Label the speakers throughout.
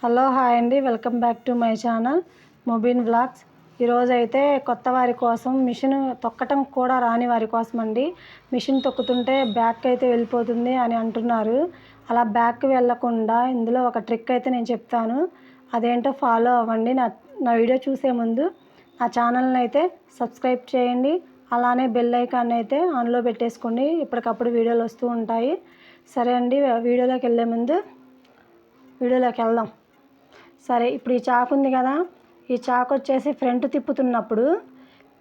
Speaker 1: Hello hi అండి, welcome back to my channel Mobin vlogs. ఈరోజు అయితే కొత్త వారి కోసం మిషన్ తొక్కటం కూడా రాని వారి కోసం అండి. మిషన్ తొక్కుతుంటే బ్యాక్ అయితే వెళ్ళిపోతుంది అని అంటున్నారు. అలా బ్యాక్ వెళ్ళకుండా ఇందులో ఒక ట్రిక్ అయితే నేను చెప్తాను, అదేంటో ఫాలో అవ్వండి. నా వీడియో చూసే ముందు నా ఛానల్ని అయితే సబ్స్క్రైబ్ చేయండి, అలానే బెల్ ఐకాన్ అయితే ఆన్లో పెట్టేసుకోండి, ఎప్పటికప్పుడు వీడియోలు వస్తూ ఉంటాయి. సరే అండి, వీడియోలోకి వెళ్దాం. సరే, ఇప్పుడు ఈ చాకు ఉంది కదా, ఈ చాకు వచ్చేసి ఫ్రంట్ తిప్పుతున్నప్పుడు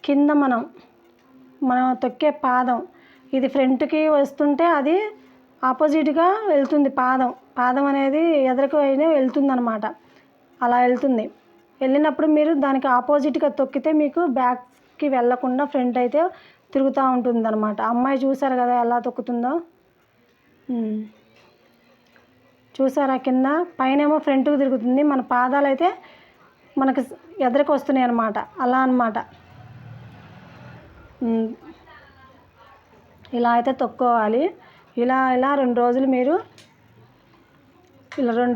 Speaker 1: కింద మనం తొక్కే పాదం ఇది ఫ్రంట్కి వస్తుంటే అది ఆపోజిట్గా వెళ్తుంది. పాదం అనేది ఎదురుకు అయినా వెళ్తుంది అనమాట. అలా వెళ్ళినప్పుడు మీరు దానికి ఆపోజిట్గా తొక్కితే మీకు బ్యాక్కి వెళ్ళకుండా ఫ్రంట్ అయితే తిరుగుతూ ఉంటుంది అనమాట. అమ్మాయి చూసారు కదా ఎలా తొక్కుతుందో, చూసారా? కింద పైనేమో ఫ్రంట్కి తిరుగుతుంది, మన పాదాలు అయితే మనకు ఎదురుకు వస్తున్నాయి అన్నమాట. అలా అన్నమాట. ఇలా అయితే తొక్కోవాలి. ఇలా 2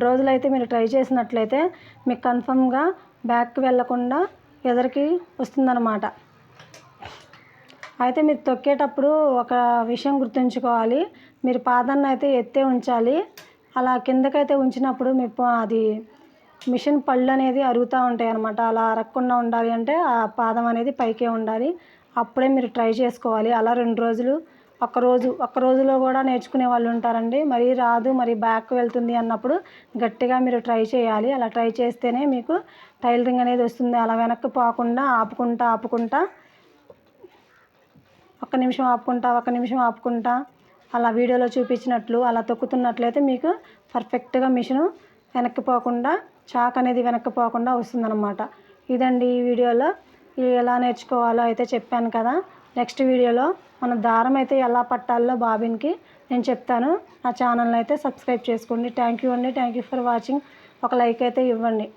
Speaker 1: రోజులు అయితే మీరు ట్రై చేసినట్లయితే మీకు కన్ఫర్మ్గా బ్యాక్కి వెళ్ళకుండా ఎదురుకి వస్తుందన్నమాట. అయితే మీరు తొక్కేటప్పుడు ఒక విషయం గుర్తుంచుకోవాలి, మీరు పాదాన్ని అయితే ఎత్తే ఉంచాలి. అలా కిందకైతే ఉంచినప్పుడు అది మిషన్ పళ్ళు అనేది అరుగుతూ ఉంటాయి అన్నమాట. అలా అరగకుండా ఉండాలి అంటే ఆ పాదం అనేది పైకే ఉండాలి. అప్పుడే మీరు ట్రై చేసుకోవాలి. అలా 2 రోజులు, ఒక్క రోజులో కూడా నేర్చుకునే వాళ్ళు ఉంటారండి. మరీ రాదు, మరి బ్యాక్ వెళ్తుంది అన్నప్పుడు గట్టిగా మీరు ట్రై చేయాలి. అలా ట్రై చేస్తేనే మీకు టైలరింగ్ అనేది వస్తుంది. అలా వెనక్కి పోకుండా ఆపుకుంటా ఒక్క నిమిషం ఆపుకుంటా అలా వీడియోలో చూపించినట్లు అలా తొక్కుతున్నట్లయితే మీకు పర్ఫెక్ట్గా మిషను వెనక్కి పోకుండా, చాక్ అనేది వెనక్కి పోకుండా వస్తుందన్నమాట. ఇదండి ఈ వీడియోలో ఎలా నేర్చుకోవాలో అయితే చెప్పాను కదా. నెక్స్ట్ వీడియోలో మన దారం అయితే ఎలా పట్టాలో బాబిన్కి నేను చెప్తాను. నా ఛానల్ని అయితే సబ్స్క్రైబ్ చేసుకోండి. థ్యాంక్ యూ అండి, థ్యాంక్ యూ ఫర్ వాచింగ్. ఒక లైక్ అయితే ఇవ్వండి.